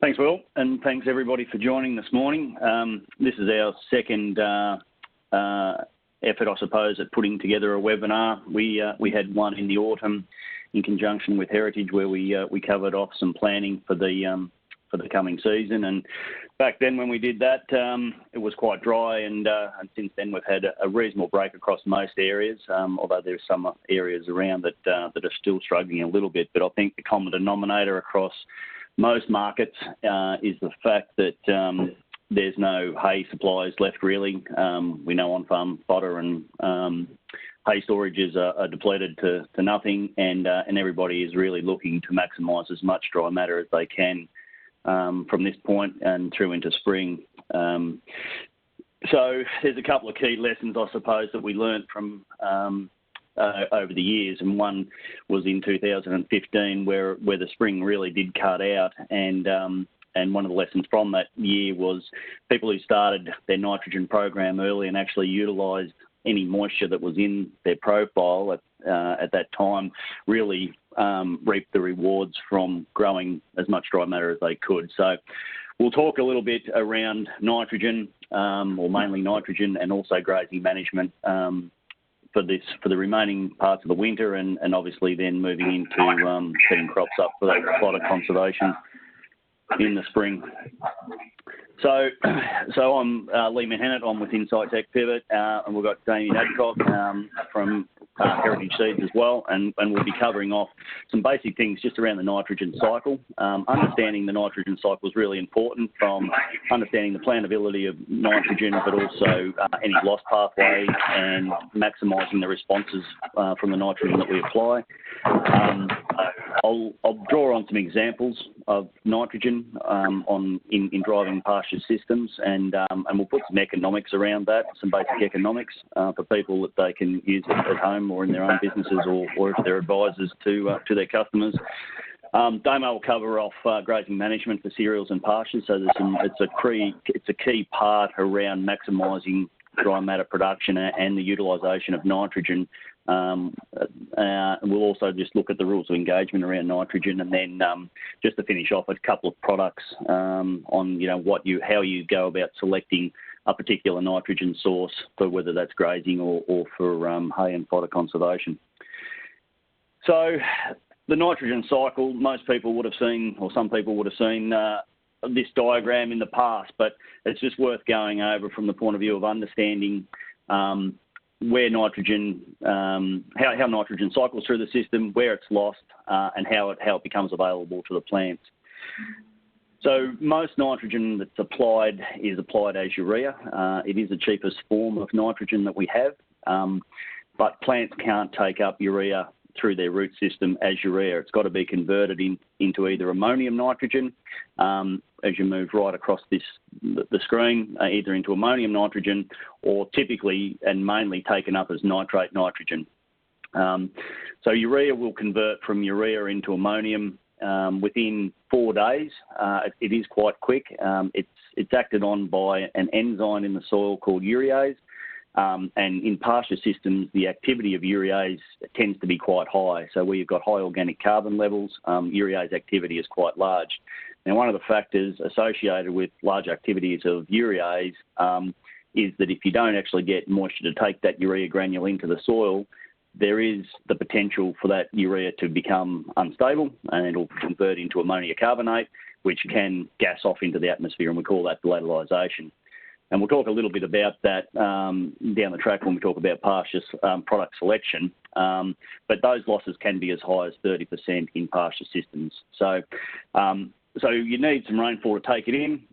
Thanks, Will, and thanks everybody for joining this morning. This is our second effort, I suppose, at putting together a webinar. We had one in the autumn in conjunction with Heritage, where we covered off some planning for the coming season. And back then, when we did that, it was quite dry, and since then we've had a reasonable break across most areas. Although there's some areas around that are still struggling a little bit. But I think the common denominator across most markets is the fact that there's no hay supplies left, really. We know on-farm fodder and hay storages are depleted to nothing, and everybody is really looking to maximise as much dry matter as they can from this point and through into spring. So there's a couple of key lessons, I suppose, that we learned from over the years, and one was in 2015 where the spring really did cut out, and one of the lessons from that year was people who started their nitrogen program early and actually utilised any moisture that was in their profile at that time really reaped the rewards from growing as much dry matter as they could. So we'll talk a little bit around nitrogen, or mainly nitrogen, and also grazing management for the remaining parts of the winter, and obviously then moving into setting crops up for that fodder conservation in the spring. So I'm Lee Mahennett. I'm with Incitec Pivot, and we've got Damien Adcock from Heritage Seeds as well, and we'll be covering off some basic things just around the nitrogen cycle. Understanding the nitrogen cycle is really important, from understanding the plantability of nitrogen, but also any loss pathway and maximising the responses from the nitrogen that we apply. I'll draw on some examples of nitrogen in driving pasture systems, and we'll put some economics around that, some basic economics for people that they can use at home or in their own businesses, or if they're advisors to their customers. Damo will cover off grazing management for cereals and pastures. So it's a key part around maximising dry matter production and the utilisation of nitrogen. We'll also just look at the rules of engagement around nitrogen, and then just to finish off, a couple of products on how you go about selecting a particular nitrogen source, for whether that's grazing or for hay and fodder conservation. So the nitrogen cycle, most people would have seen, or some people would have seen this diagram in the past, but it's just worth going over from the point of view of understanding where nitrogen, how nitrogen cycles through the system, where it's lost, and how it becomes available to the plants. So most nitrogen that's applied is applied as urea. It is the cheapest form of nitrogen that we have, but plants can't take up urea through their root system as urea. It's got to be converted into either ammonium nitrogen, as you move right across the screen, either into ammonium nitrogen, or typically and mainly taken up as nitrate nitrogen. So urea will convert from urea into ammonium within 4 days. It is quite quick. It's acted on by an enzyme in the soil called urease. And in pasture systems, the activity of urease tends to be quite high. So where you've got high organic carbon levels, urease activity is quite large. Now, one of the factors associated with large activities of urease is that if you don't actually get moisture to take that urea granule into the soil, there is the potential for that urea to become unstable, and it'll convert into ammonia carbonate, which can gas off into the atmosphere, and we call that volatilisation. And we'll talk a little bit about that down the track when we talk about pasture product selection. But those losses can be as high as 30% in pasture systems. So you need some rainfall to take it in.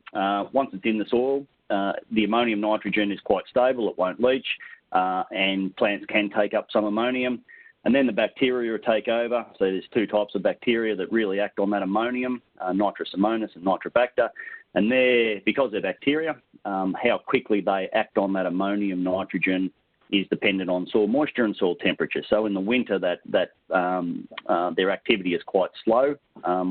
Once it's in the soil, the ammonium nitrogen is quite stable. It won't leach, and plants can take up some ammonium. And then the bacteria take over. So there's two types of bacteria that really act on that ammonium, nitrous ammonium and nitrobacter. And because they're bacteria, how quickly they act on that ammonium nitrogen is dependent on soil moisture and soil temperature. So in the winter, their activity is quite slow,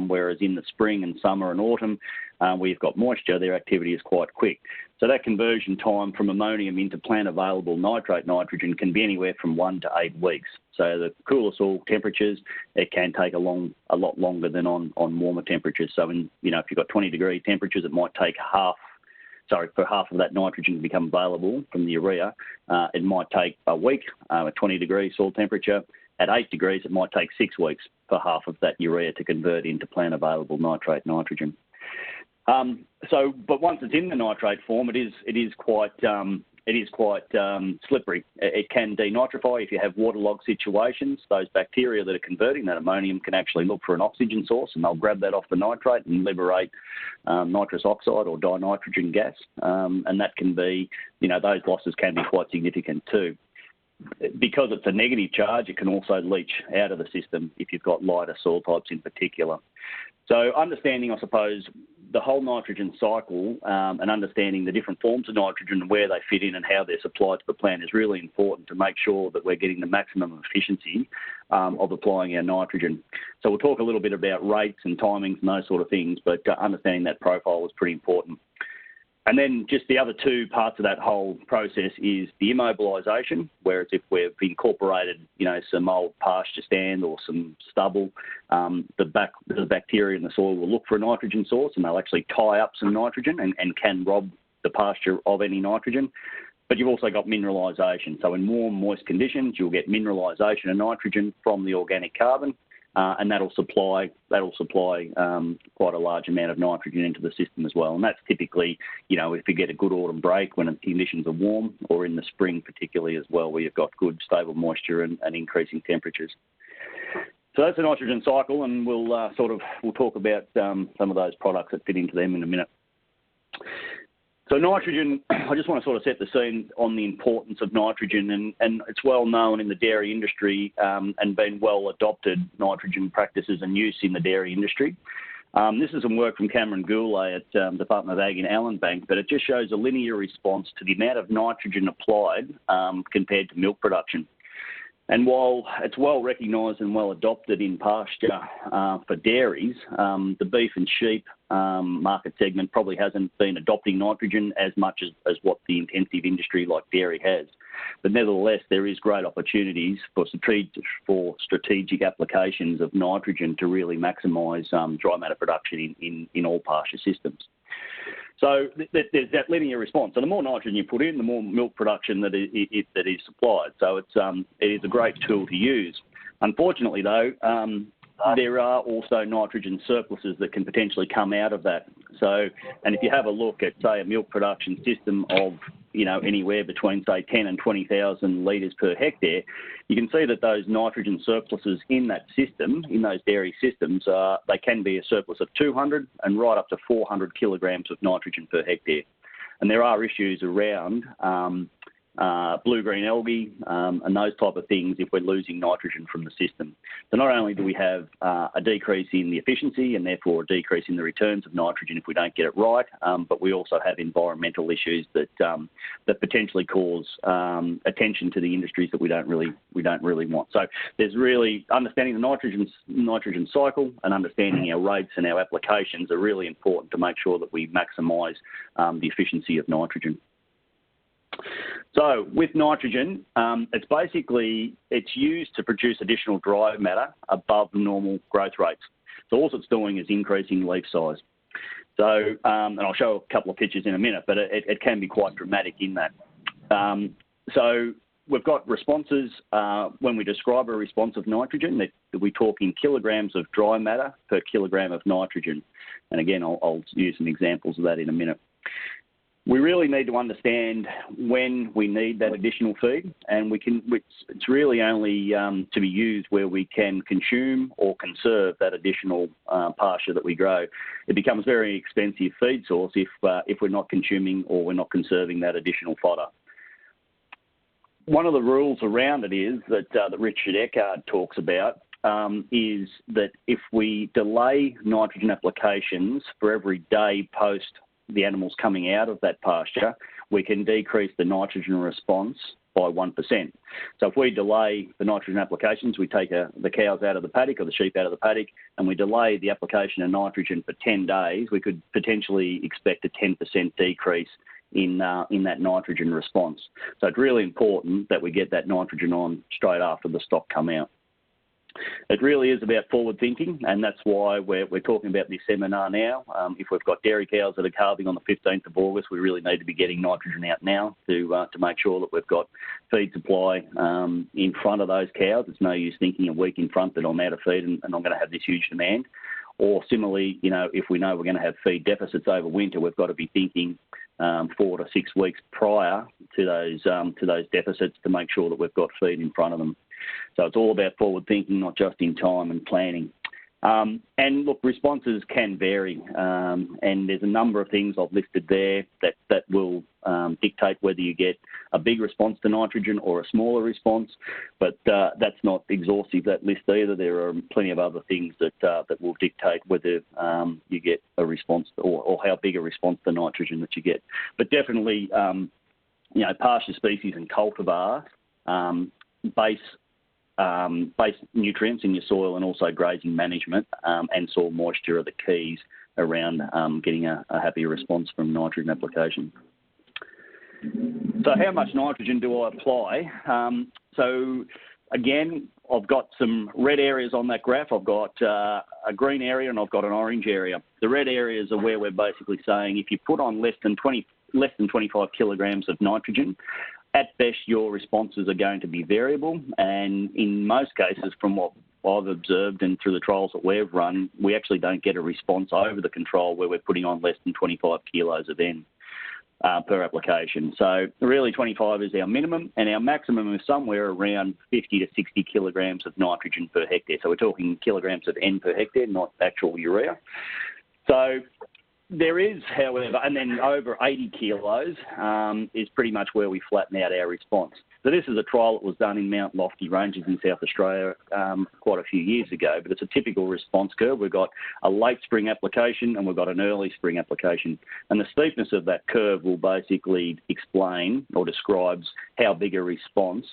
whereas in the spring and summer and autumn, where you've got moisture, their activity is quite quick. So that conversion time from ammonium into plant available nitrate nitrogen can be anywhere from 1 to 8 weeks. So the cooler soil temperatures, it can take a lot longer than on warmer temperatures. So if you've got 20-degree temperatures, it might take for half of that nitrogen to become available from the urea. It might take a week at 20-degree soil temperature. At 8 degrees, it might take 6 weeks for half of that urea to convert into plant available nitrate nitrogen. But once it's in the nitrate form, it is quite slippery. It can denitrify if you have waterlogged situations. Those bacteria that are converting that ammonium can actually look for an oxygen source, and they'll grab that off the nitrate and liberate nitrous oxide or dinitrogen gas. And that can be, those losses can be quite significant too. Because it's a negative charge, it can also leach out of the system if you've got lighter soil types in particular. So understanding, I suppose, the whole nitrogen cycle and understanding the different forms of nitrogen and where they fit in and how they're supplied to the plant is really important to make sure that we're getting the maximum efficiency of applying our nitrogen. So we'll talk a little bit about rates and timings and those sort of things, but understanding that profile is pretty important. And then just the other two parts of that whole process is the immobilisation, where it's if we've incorporated, some old pasture stand or some stubble, the bacteria in the soil will look for a nitrogen source and they'll actually tie up some nitrogen and can rob the pasture of any nitrogen. But you've also got mineralisation. So in warm, moist conditions, you'll get mineralisation of nitrogen from the organic carbon. And that'll supply quite a large amount of nitrogen into the system as well. And that's typically, if you get a good autumn break when conditions are warm, or in the spring particularly as well, where you've got good stable moisture and increasing temperatures. So that's the nitrogen cycle, and we'll talk about some of those products that fit into them in a minute. So nitrogen, I just want to sort of set the scene on the importance of nitrogen, and it's well known in the dairy industry and been well adopted nitrogen practices and use in the dairy industry. This is some work from Cameron Goulet at Department of Ag in Allenbank, but it just shows a linear response to the amount of nitrogen applied compared to milk production. And while it's well recognised and well adopted in pasture for dairies, the beef and sheep market segment probably hasn't been adopting nitrogen as much as what the intensive industry like dairy has. But nevertheless, there is great opportunities for strategic applications of nitrogen to really maximise dry matter production in all pasture systems. So there's that linear response. So the more nitrogen you put in, the more milk production that is supplied. So it is a great tool to use. Unfortunately, though, there are also nitrogen surpluses that can potentially come out of that. So, and if you have a look at, say, a milk production system of, anywhere between, say, 10 and 20,000 litres per hectare, you can see that those nitrogen surpluses in that system, in those dairy systems, they can be a surplus of 200 and right up to 400 kilograms of nitrogen per hectare. And there are issues around blue-green algae and those type of things if we're losing nitrogen from the system. So not only do we have a decrease in the efficiency and therefore a decrease in the returns of nitrogen if we don't get it right, but we also have environmental issues that potentially cause attention to the industries that we don't really want. So there's really understanding the nitrogen cycle and understanding our rates and our applications are really important to make sure that we maximise the efficiency of nitrogen. So with nitrogen, it's used to produce additional dry matter above normal growth rates. So all it's doing is increasing leaf size. So, and I'll show a couple of pictures in a minute, but it can be quite dramatic in that. So we've got responses. When we describe a response of nitrogen, that we talk in kilograms of dry matter per kilogram of nitrogen. And again, I'll use some examples of that in a minute. We really need to understand when we need that additional feed, and it's really only to be used where we can consume or conserve that additional pasture that we grow. It becomes a very expensive feed source if we're not consuming or we're not conserving that additional fodder. One of the rules around it is that Richard Eckard talks about is that if we delay nitrogen applications for every day post the animals coming out of that pasture, we can decrease the nitrogen response by 1%. So if we delay the nitrogen applications, we take the cows out of the paddock or the sheep out of the paddock, and we delay the application of nitrogen for 10 days, we could potentially expect a 10% decrease in that nitrogen response. So it's really important that we get that nitrogen on straight after the stock come out. It really is about forward thinking, and that's why we're talking about this seminar now. If we've got dairy cows that are calving on the 15th of August, we really need to be getting nitrogen out now to make sure that we've got feed supply in front of those cows. It's no use thinking a week in front that I'm out of feed and I'm going to have this huge demand. Or similarly, if we know we're going to have feed deficits over winter, we've got to be thinking 4 to 6 weeks prior to those deficits to make sure that we've got feed in front of them. So it's all about forward thinking, not just in time and planning. And look, responses can vary, and there's a number of things I've listed there that will dictate whether you get a big response to nitrogen or a smaller response. But that's not exhaustive, that list either. There are plenty of other things that will dictate whether you get a response or how big a response to nitrogen that you get. But definitely, pasture species and cultivar base nutrients in your soil, and also grazing management and soil moisture are the keys around getting a happier response from nitrogen application. So how much nitrogen do I apply? So again, I've got some red areas on that graph. I've got a green area and I've got an orange area. The red areas are where we're basically saying if you put on less than 25 kilograms of nitrogen, at best, your responses are going to be variable, and in most cases, from what I've observed and through the trials that we've run, we actually don't get a response over the control where we're putting on less than 25 kilos of N per application. So really 25 is our minimum, and our maximum is somewhere around 50 to 60 kilograms of nitrogen per hectare. So we're talking kilograms of N per hectare, not actual urea. So there is, however, and then over 80 kilos is pretty much where we flatten out our response. So this is a trial that was done in Mount Lofty Ranges in South Australia quite a few years ago, but it's a typical response curve. We've got a late spring application and we've got an early spring application. And the steepness of that curve will basically explain or describes how big a response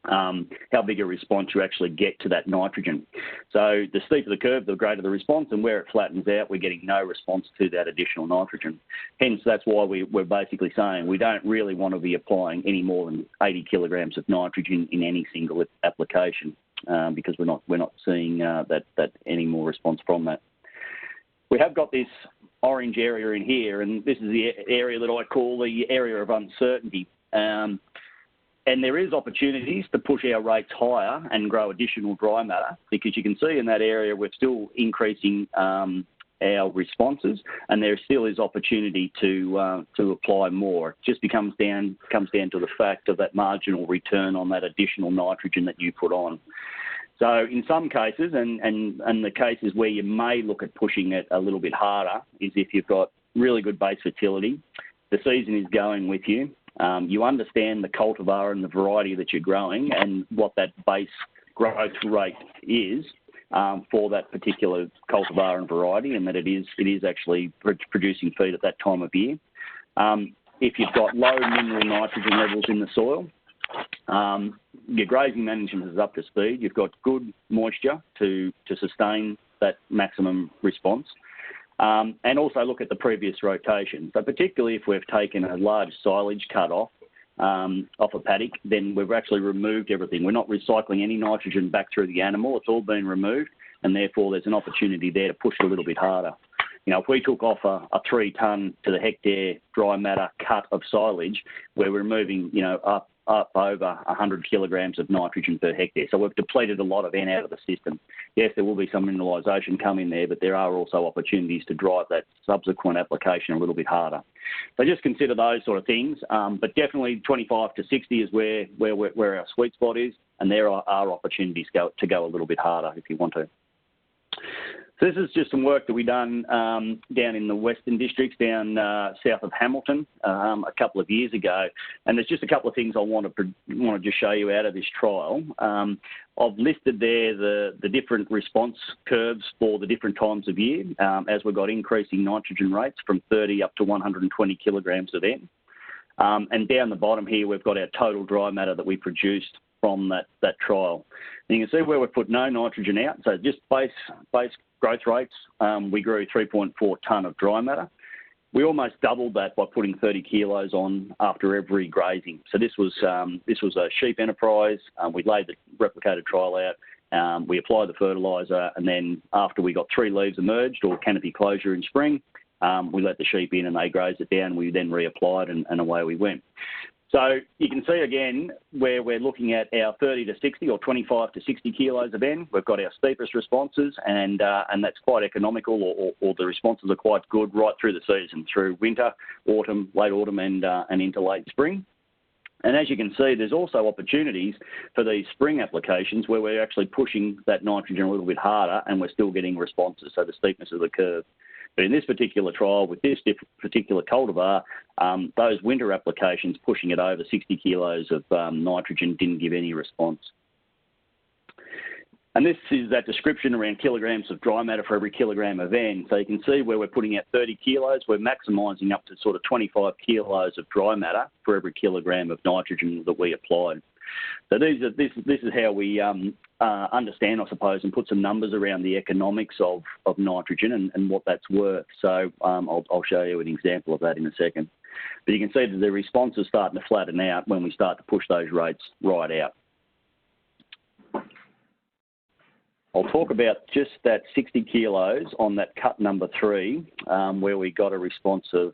you actually get to that nitrogen. So the steeper the curve, the greater the response, and where it flattens out, we're getting no response to that additional nitrogen. Hence, that's why we're basically saying we don't really want to be applying any more than 80 kilograms of nitrogen in any single application because we're not seeing that any more response from that. We have got this orange area in here, and this is the area that I call the area of uncertainty. And there is opportunities to push our rates higher and grow additional dry matter, because you can see in that area we're still increasing our responses, and there still is opportunity to apply more. It just comes down to the fact of that marginal return on that additional nitrogen that you put on. So in some cases, and the cases where you may look at pushing it a little bit harder, is if you've got really good base fertility, the season is going with you. You understand the cultivar and the variety that you're growing and what that base growth rate is for that particular cultivar and variety, and that it is actually producing feed at that time of year. If you've got low mineral nitrogen levels in the soil, your grazing management is up to speed. You've got good moisture to sustain that maximum response. And also look at the previous rotation. So particularly if we've taken a large silage cut off a paddock, then we've actually removed everything. We're not recycling any nitrogen back through the animal. It's all been removed, and therefore there's an opportunity there to push it a little bit harder. If we took off a 3 tonne to the hectare dry matter cut of silage, we're removing, up over 100 kilograms of nitrogen per hectare. So we've depleted a lot of N out of the system. Yes, there will be some mineralisation come in there, but there are also opportunities to drive that subsequent application a little bit harder. So just consider those sort of things. But definitely 25 to 60 is where our sweet spot is, and there are opportunities to go a little bit harder if you want to. So this is just some work that we done down in the Western Districts, down south of Hamilton, a couple of years ago. And there's just a couple of things I want to just show you out of this trial. I've listed there the different response curves for the different times of year as we've got increasing nitrogen rates from 30 up to 120 kilograms of N. And down the bottom here, we've got our total dry matter that we produced from that trial. And you can see where we've put no nitrogen out, so just base growth rates, we grew 3.4 tonne of dry matter. We almost doubled that by putting 30 kilos on after every grazing. So this was a sheep enterprise. We laid the replicated trial out. We applied the fertiliser, and then after we got 3 leaves emerged or canopy closure in spring, we let the sheep in and they grazed it down. We then reapplied and away we went. So you can see again where we're looking at our 30 to 60 or 25 to 60 kilos of N. We've got our steepest responses, and that's quite economical, or the responses are quite good right through the season, through winter, autumn, late autumn, and into late spring. And as you can see, there's also opportunities for these spring applications where we're actually pushing that nitrogen a little bit harder and we're still getting responses, so the steepness of the curve. But in this particular trial, with this particular cultivar, those winter applications pushing it over 60 kilos of nitrogen didn't give any response. And this is that description around kilograms of dry matter for every kilogram of N. So you can see where we're putting out 30 kilos, we're maximising up to sort of 25 kilos of dry matter for every kilogram of nitrogen that we applied. So this is how we understand, I suppose, and put some numbers around the economics of nitrogen and what that's worth. So I'll show you an example of that in a second. But you can see that the response is starting to flatten out when we start to push those rates right out. I'll talk about just that 60 kilos on that cut number 3, where we got a response of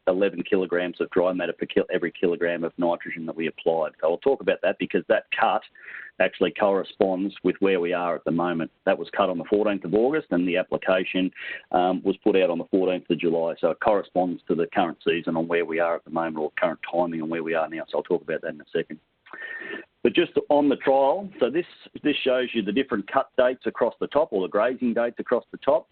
11 kilograms of dry matter per every kilogram of nitrogen that we applied. So I'll talk about that because that cut actually corresponds with where we are at the moment. That was cut on the 14th of August and the application was put out on the 14th of July. So it corresponds to the current season on where we are at the moment, or current timing on where we are now. So I'll talk about that in a second. But just on the trial, so this shows you the different cut dates across the top, or the grazing dates across the top.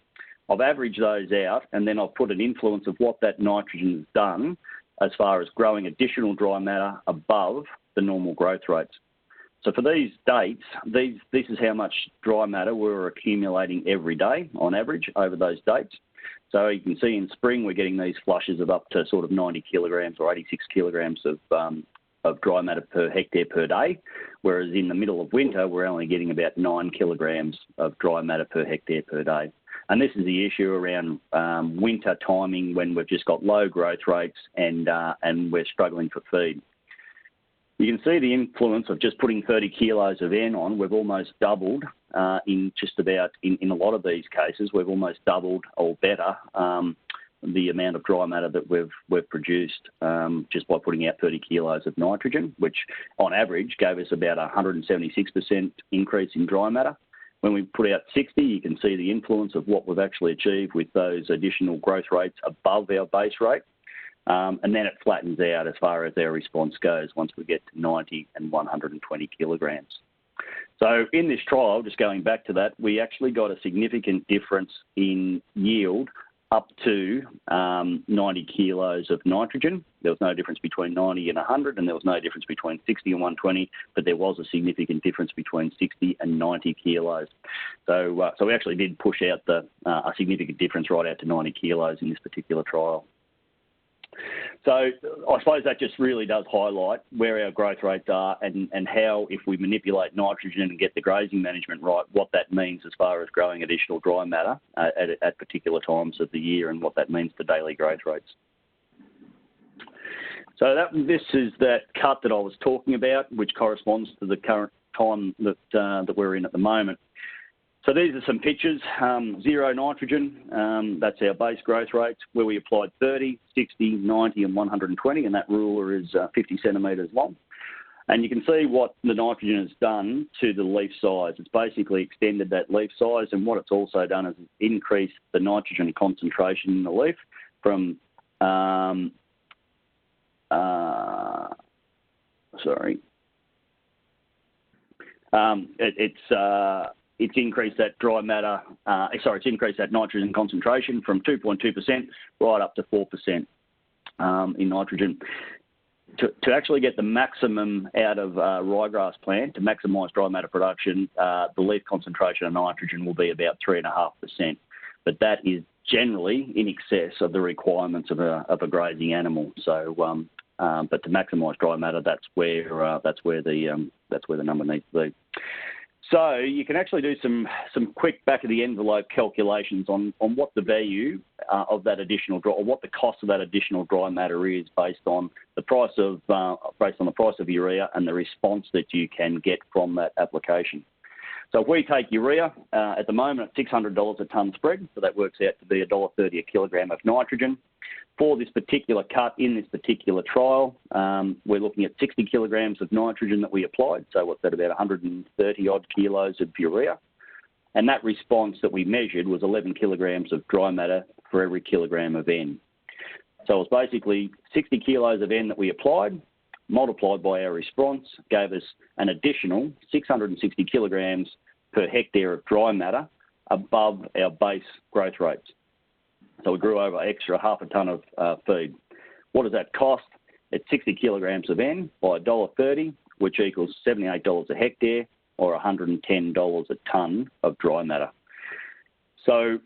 I've averaged those out, and then I've put an influence of what that nitrogen has done as far as growing additional dry matter above the normal growth rates. So for these dates, this is how much dry matter we're accumulating every day on average over those dates. So you can see in spring we're getting these flushes of up to sort of 90 kilograms or 86 kilograms of dry matter per hectare per day, whereas in the middle of winter, we're only getting about 9 kilograms of dry matter per hectare per day. And this is the issue around winter timing, when we've just got low growth rates and we're struggling for feed. You can see the influence of just putting 30 kilos of N on. We've almost doubled in a lot of these cases, we've almost doubled or better the amount of dry matter that we've produced just by putting out 30 kilos of nitrogen, which on average gave us about 176% increase in dry matter. When we put out 60, you can see the influence of what we've actually achieved with those additional growth rates above our base rate. And then it flattens out as far as our response goes once we get to 90 and 120 kilograms. So in this trial, just going back to that, we actually got a significant difference in yield up to 90 kilos of nitrogen. There was no difference between 90 and 100, and there was no difference between 60 and 120, but there was a significant difference between 60 and 90 kilos. So we actually did push out a significant difference right out to 90 kilos in this particular trial. So I suppose that just really does highlight where our growth rates are and how, if we manipulate nitrogen and get the grazing management right, what that means as far as growing additional dry matter at particular times of the year, and what that means to daily growth rates. So this is that cut that I was talking about, which corresponds to the current time that we're in at the moment. So these are some pictures, 0 nitrogen, that's our base growth rates, where we applied 30, 60, 90 and 120, and that ruler is 50 centimetres long. And you can see what the nitrogen has done to the leaf size. It's basically extended that leaf size, and what it's also done is increased the nitrogen concentration in the leaf from, it's increased that dry matter, it's increased that nitrogen concentration from 2.2% right up to 4% in nitrogen. To actually get the maximum out of ryegrass plant, to maximise dry matter production, the leaf concentration of nitrogen will be about 3.5%. But that is generally in excess of the requirements of a grazing animal. So But to maximise dry matter, that's where the number needs to be. So you can actually do some quick back of the envelope calculations on what the value of that additional dry, or what the cost of that additional dry matter is based on the price of urea and the response that you can get from that application. So if we take urea at the moment at $600 a tonne spread, so that works out to be $1.30 a kilogram of nitrogen. For this particular cut in this particular trial, we're looking at 60 kilograms of nitrogen that we applied. So what's that, about 130 odd kilos of urea? And that response that we measured was 11 kilograms of dry matter for every kilogram of N. So it was basically 60 kilos of N that we applied, multiplied by our response, gave us an additional 660 kilograms per hectare of dry matter above our base growth rates. So we grew over extra half a tonne of feed. What does that cost? It's 60 kilograms of N by $1.30, which equals $78 a hectare or $110 a tonne of dry matter. So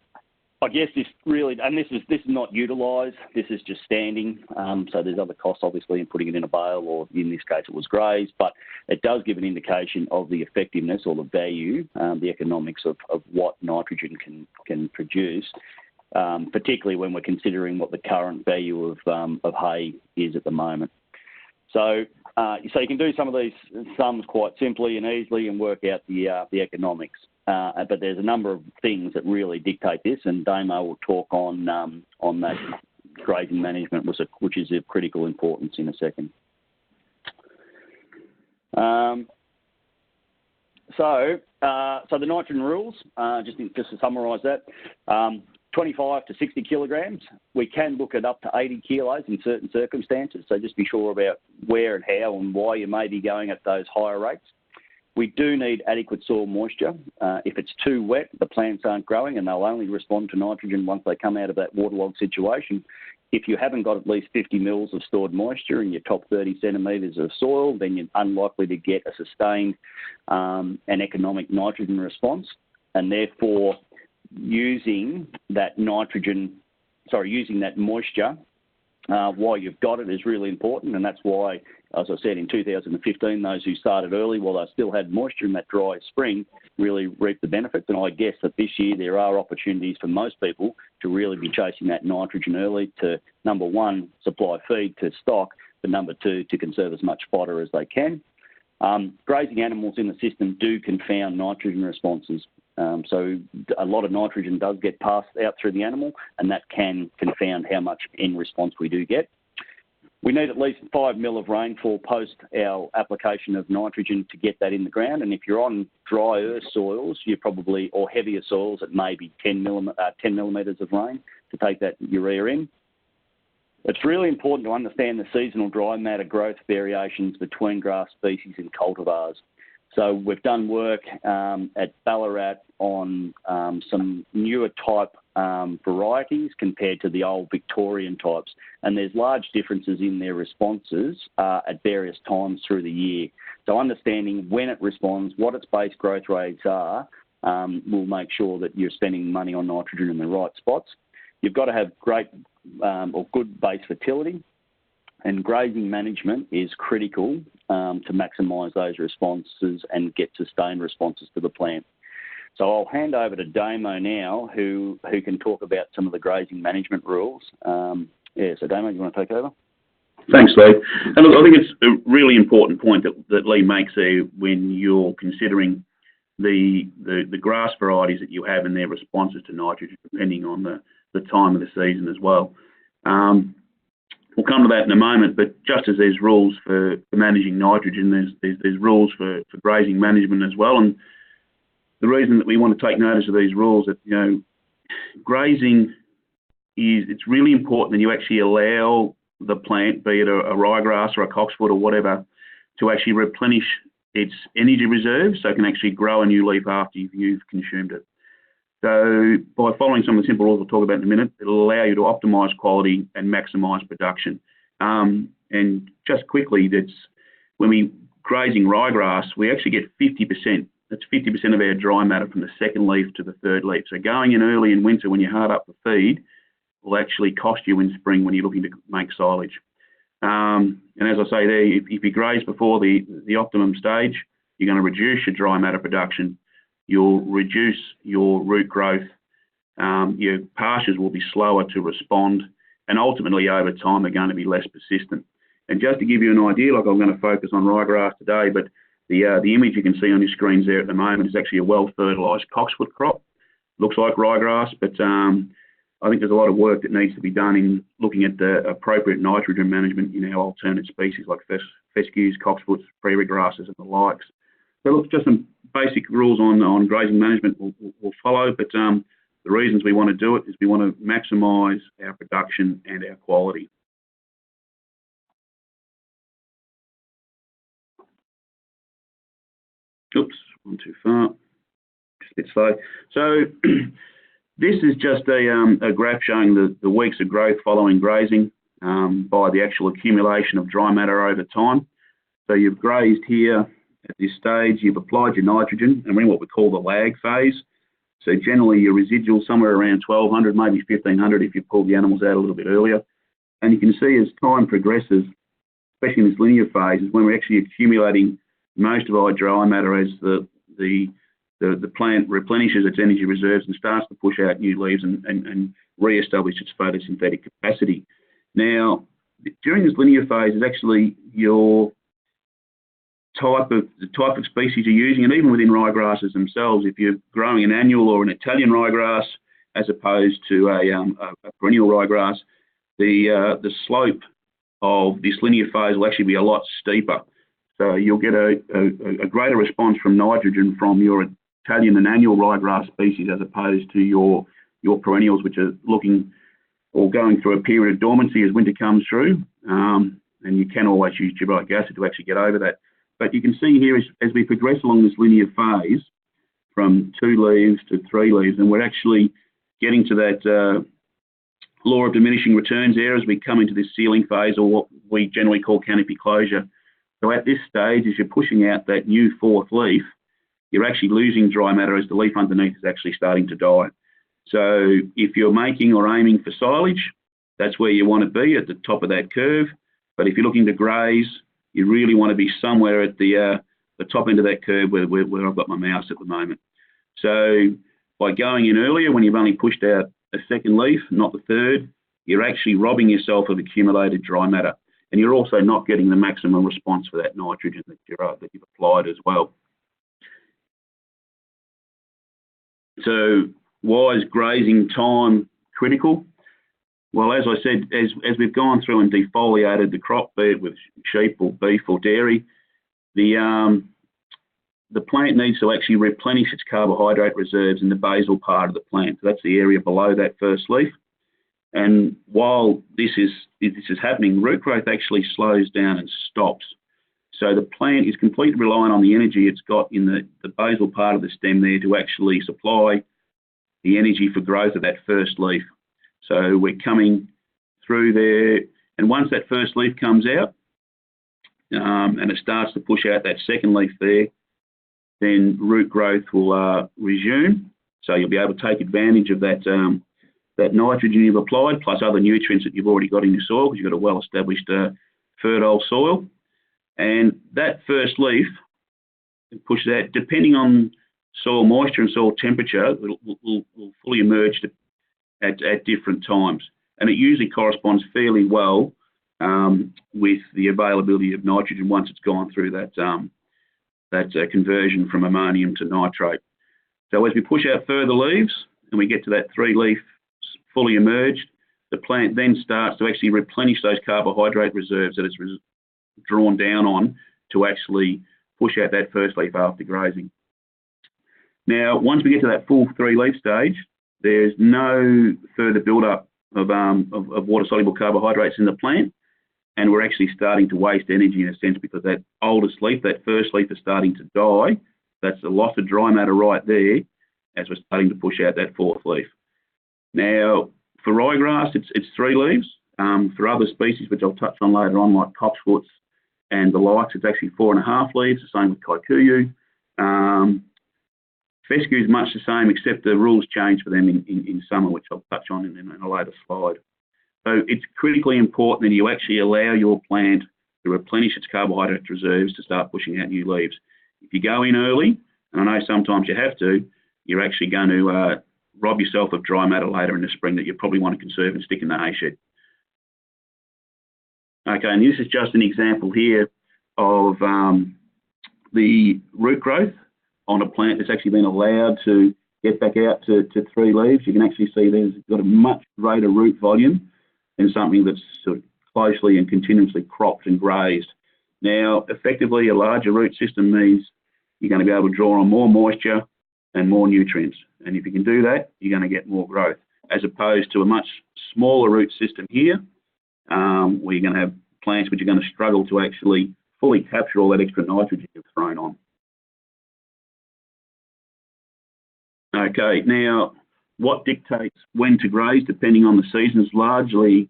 I guess this really, and this is not utilised, this is just standing. So there's other costs obviously in putting it in a bale, or in this case it was grazed, but it does give an indication of the effectiveness or the value, the economics of what nitrogen can produce. Particularly when we're considering what the current value of hay is at the moment. So you can do some of these sums quite simply and easily and work out the economics. But there's a number of things that really dictate this, and Damo will talk on that grazing management, which is of critical importance in a second. So the nitrogen rules, just to summarise that. 25 to 60 kilograms. We can look at up to 80 kilos in certain circumstances, so just be sure about where and how and why you may be going at those higher rates. We do need adequate soil moisture. If it's too wet, the plants aren't growing and they'll only respond to nitrogen once they come out of that waterlogged situation. If you haven't got at least 50 mils of stored moisture in your top 30 centimetres of soil, then you're unlikely to get a sustained and economic nitrogen response, and therefore using that moisture while you've got it is really important. And that's why, as I said, in 2015, those who started early while they still had moisture in that dry spring really reaped the benefits. And I guess that this year there are opportunities for most people to really be chasing that nitrogen early to, number one, supply feed to stock, but number two, to conserve as much fodder as they can. Grazing animals in the system do confound nitrogen responses. So a lot of nitrogen does get passed out through the animal, and that can confound how much N response we do get. We need at least 5 mil of rainfall post our application of nitrogen to get that in the ground. And if you're on drier soils, you're probably, or heavier soils, it may be 10 millimetres of rain to take that urea in. It's really important to understand the seasonal dry matter growth variations between grass species and cultivars. So we've done work at Ballarat on some newer type varieties compared to the old Victorian types, and there's large differences in their responses at various times through the year. So understanding when it responds, what its base growth rates are, will make sure that you're spending money on nitrogen in the right spots. You've got to have great or good base fertility, and grazing management is critical to maximise those responses and get sustained responses to the plant. So I'll hand over to Damo now, who can talk about some of the grazing management rules. So Damo, you want to take over? Thanks, Lee. And look, I think it's a really important point that Lee makes there when you're considering the grass varieties that you have and their responses to nitrogen, depending on the time of the season as well. We'll come to that in a moment, but just as there's rules for managing nitrogen, there's rules for grazing management as well. And the reason that we want to take notice of these rules that, you know, grazing it's really important that you actually allow the plant, be it a ryegrass or a cocksfoot or whatever, to actually replenish its energy reserves so it can actually grow a new leaf after you've consumed it. So by following some of the simple rules we'll talk about in a minute, it'll allow you to optimise quality and maximise production. And just quickly, that's when we grazing ryegrass, we actually get 50%. That's 50% of our dry matter from the second leaf to the third leaf. So going in early in winter when you hard up the feed will actually cost you in spring when you're looking to make silage. And as I say there, if you graze before the optimum stage, you're going to reduce your dry matter production. You'll reduce your root growth. Your pastures will be slower to respond, and ultimately over time they're going to be less persistent. And just to give you an idea, like I'm going to focus on ryegrass today, but the image you can see on your screens there at the moment is actually a well-fertilised cocksfoot crop. Looks like ryegrass, but I think there's a lot of work that needs to be done in looking at the appropriate nitrogen management in our alternate species like fescues, cocksfoots, prairie grasses and the likes. So look, just some basic rules on grazing management will follow, but the reasons we want to do it is we want to maximise our production and our quality. Oops, one too far, just a bit slow. So this is just a graph showing the weeks of growth following grazing by the actual accumulation of dry matter over time. So you've grazed here at this stage, you've applied your nitrogen, and we're in what we call the lag phase. So generally your residual somewhere around 1200, maybe 1500 if you pull the animals out a little bit earlier. And you can see as time progresses, especially in this linear phase, is when we're actually accumulating most of our dry matter as the plant replenishes its energy reserves and starts to push out new leaves and re-establish its photosynthetic capacity. Now, during this linear phase is actually the type of species you're using, and even within ryegrasses themselves, if you're growing an annual or an Italian ryegrass as opposed to a perennial ryegrass, the slope of this linear phase will actually be a lot steeper. So you'll get a greater response from nitrogen from your Italian and annual ryegrass species as opposed to your perennials, which are looking or going through a period of dormancy as winter comes through. And you can always use gibberellic acid to actually get over that. But you can see here as we progress along this linear phase from 2 leaves to 3 leaves, and we're actually getting to that law of diminishing returns there as we come into this sealing phase, or what we generally call canopy closure. So at this stage, as you're pushing out that new 4th leaf, you're actually losing dry matter as the leaf underneath is actually starting to die. So if you're making or aiming for silage, that's where you want to be, at the top of that curve. But if you're looking to graze, you really want to be somewhere at the top end of that curve where I've got my mouse at the moment. So by going in earlier, when you've only pushed out a 2nd leaf, not the 3rd, you're actually robbing yourself of accumulated dry matter. And you're also not getting the maximum response for that nitrogen that you've applied as well. So why is grazing time critical? Well, as I said, as we've gone through and defoliated the crop, be it with sheep or beef or dairy, the plant needs to actually replenish its carbohydrate reserves in the basal part of the plant. So that's the area below that first leaf. And while this is happening, root growth actually slows down and stops. So the plant is completely reliant on the energy it's got in the basal part of the stem there to actually supply the energy for growth of that first leaf. So we're coming through there, and once that first leaf comes out and it starts to push out that 2nd leaf there, then root growth will resume. So you'll be able to take advantage of that nitrogen you've applied, plus other nutrients that you've already got in your soil, because you've got a well-established fertile soil. And that first leaf pushes out, depending on soil moisture and soil temperature, will fully emerge at different times. And it usually corresponds fairly well with the availability of nitrogen once it's gone through that conversion from ammonium to nitrate. So as we push out further leaves and we get to that 3 leaf fully emerged, the plant then starts to actually replenish those carbohydrate reserves that it's drawn down on to actually push out that first leaf after grazing. Now, once we get to that full 3 leaf stage, there's no further build-up of water-soluble carbohydrates in the plant, and we're actually starting to waste energy in a sense, because that oldest leaf, that first leaf, is starting to die. That's a loss of dry matter right there as we're starting to push out that 4th leaf. Now, for ryegrass, it's 3 leaves. For other species, which I'll touch on later on, like cocksfoots and the likes, it's actually 4.5 leaves, the same with kikuyu. Fescue is much the same, except the rules change for them in summer, which I'll touch on in a later slide. So it's critically important that you actually allow your plant to replenish its carbohydrate reserves to start pushing out new leaves. If you go in early, and I know sometimes you have to, you're actually going to rob yourself of dry matter later in the spring that you probably want to conserve and stick in the hay shed. Okay, and this is just an example here of the root growth on a plant that's actually been allowed to get back out to 3 leaves. You can actually see there's got a much greater root volume than something that's sort of closely and continuously cropped and grazed. Now, effectively, a larger root system means you're going to be able to draw on more moisture and more nutrients. And if you can do that, you're going to get more growth, as opposed to a much smaller root system here, where you're going to have plants which are going to struggle to actually fully capture all that extra nitrogen you've thrown on. Okay, now what dictates when to graze, depending on the season, is largely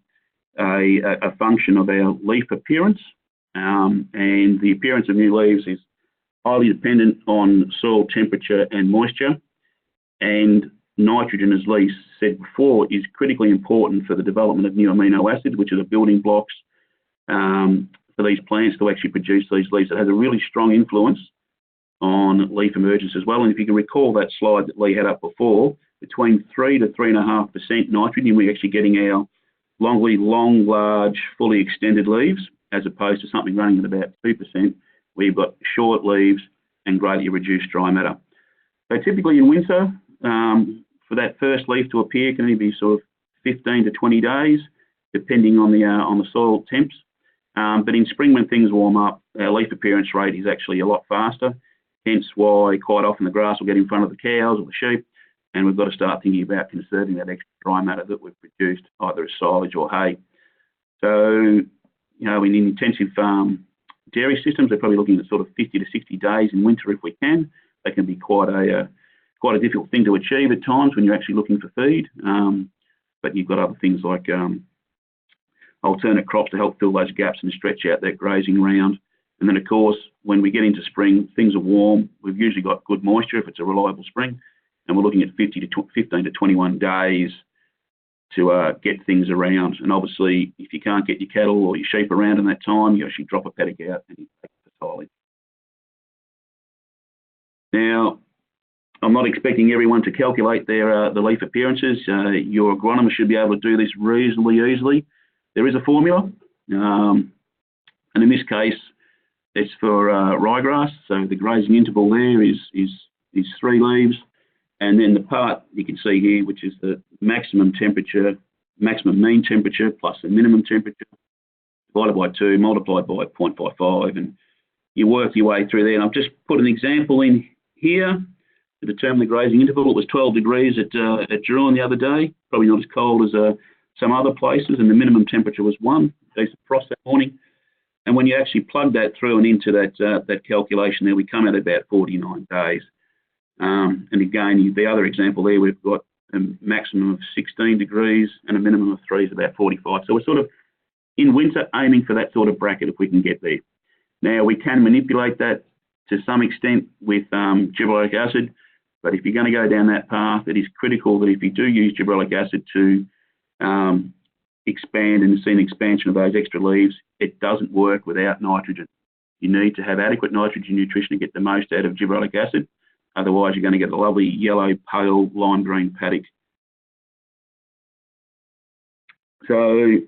a function of our leaf appearance, and the appearance of new leaves is highly dependent on soil temperature and moisture, and nitrogen, as Lee said before, is critically important for the development of new amino acids, which are the building blocks for these plants to actually produce these leaves. It has a really strong influence on leaf emergence as well. And if you can recall that slide that Lee had up before, between 3 to 3.5% nitrogen, we're actually getting our long, large, fully extended leaves, as opposed to something running at about 2%, where you've got short leaves and greatly reduced dry matter. So typically in winter, for that first leaf to appear, can only be sort of 15 to 20 days, depending on the soil temps. But in spring, when things warm up, our leaf appearance rate is actually a lot faster. Hence why quite often the grass will get in front of the cows or the sheep, and we've got to start thinking about conserving that extra dry matter that we've produced, either as silage or hay. So, you know, in intensive dairy systems, they're probably looking at sort of 50 to 60 days in winter if we can. They can be quite a difficult thing to achieve at times when you're actually looking for feed. But you've got other things like alternate crops to help fill those gaps and stretch out that grazing round. And then, of course, when we get into spring, things are warm. We've usually got good moisture if it's a reliable spring, and we're looking at 15 to 21 days to get things around. And obviously, if you can't get your cattle or your sheep around in that time, you actually drop a paddock out and you take it for silage. Now, I'm not expecting everyone to calculate their the leaf appearances. Your agronomist should be able to do this reasonably easily. There is a formula, and in this case, it's for ryegrass. So the grazing interval there is 3 leaves, and then the part you can see here, which is the maximum mean temperature plus the minimum temperature, divided by 2, multiplied by 0.55, and you work your way through there. And I've just put an example in here to determine the grazing interval. It was 12 degrees at Geelong the other day, probably not as cold as some other places, and the minimum temperature was 1, decent frost that morning. And when you actually plug that through and into that calculation there, we come at about 49 days. And again, the other example there, we've got a maximum of 16 degrees and a minimum of 3 is about 45. So we're sort of in winter aiming for that sort of bracket if we can get there. Now, we can manipulate that to some extent with gibberellic acid, but if you're going to go down that path, it is critical that if you do use gibberellic acid to expand and see an expansion of those extra leaves, it doesn't work without nitrogen. You need to have adequate nitrogen nutrition to get the most out of gibberellic acid. Otherwise, you're going to get a lovely yellow, pale, lime green paddock. So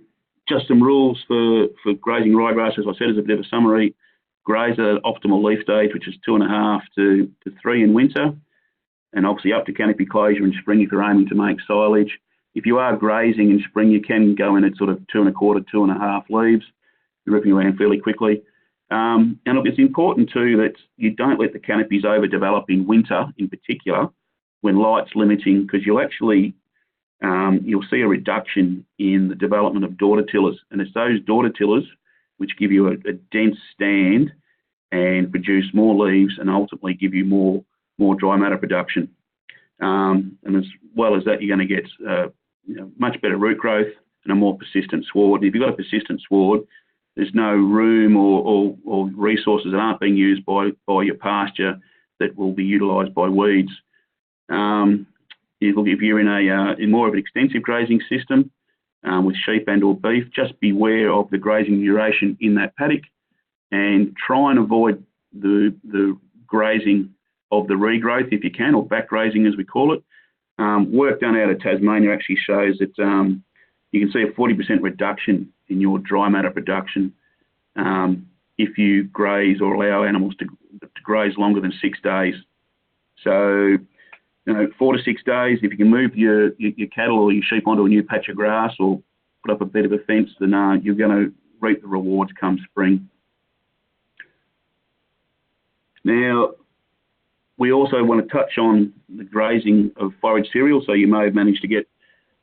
just some rules for grazing ryegrass, as I said, as a bit of a summary. Graze at optimal leaf stage, which is 2.5 to 3 in winter, and obviously up to canopy closure in spring if you're aiming to make silage. If you are grazing in spring, you can go in at sort of 2.25, 2.5 leaves, ripping around fairly quickly. And look, it's important too that you don't let the canopies overdevelop in winter, in particular, when light's limiting, because you'll actually you'll see a reduction in the development of daughter tillers, and it's those daughter tillers which give you a dense stand and produce more leaves and ultimately give you more dry matter production. And as well as that, you're going to get much better root growth and a more persistent sward. And if you've got a persistent sward, there's no room or resources that aren't being used by your pasture that will be utilised by weeds. If you're in more of an extensive grazing system, with sheep and or beef, just beware of the grazing duration in that paddock and try and avoid the grazing of the regrowth if you can, or back grazing as we call it. Work done out of Tasmania actually shows that you can see a 40% reduction in your dry matter production if you graze or allow animals to graze longer than 6 days. So, 4 to 6 days, if you can move your cattle or your sheep onto a new patch of grass or put up a bit of a fence, then you're going to reap the rewards come spring. Now, we also want to touch on the grazing of forage cereals. So you may have managed to get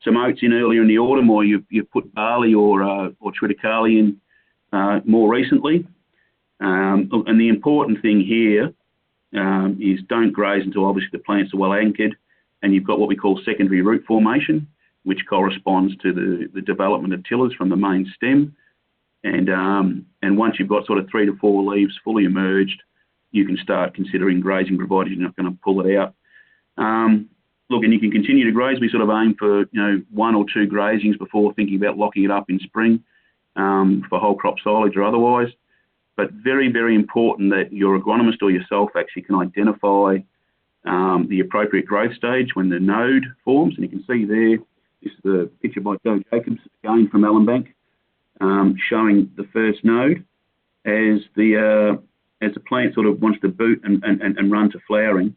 some oats in earlier in the autumn, or you've put barley or triticale in more recently. And the important thing here is don't graze until obviously the plants are well anchored and you've got what we call secondary root formation, which corresponds to the development of tillers from the main stem. And once you've got sort of 3 to 4 leaves fully emerged, you can start considering grazing, provided you're not going to pull it out. Look, and you can continue to graze. We sort of aim for 1 or 2 grazings before thinking about locking it up in spring for whole crop silage or otherwise. But very, very important that your agronomist or yourself actually can identify the appropriate growth stage when the node forms. And you can see there, this is the picture by Joe Jacobs, again from Allenbank, showing the first node as the plant sort of wants to boot and run to flowering.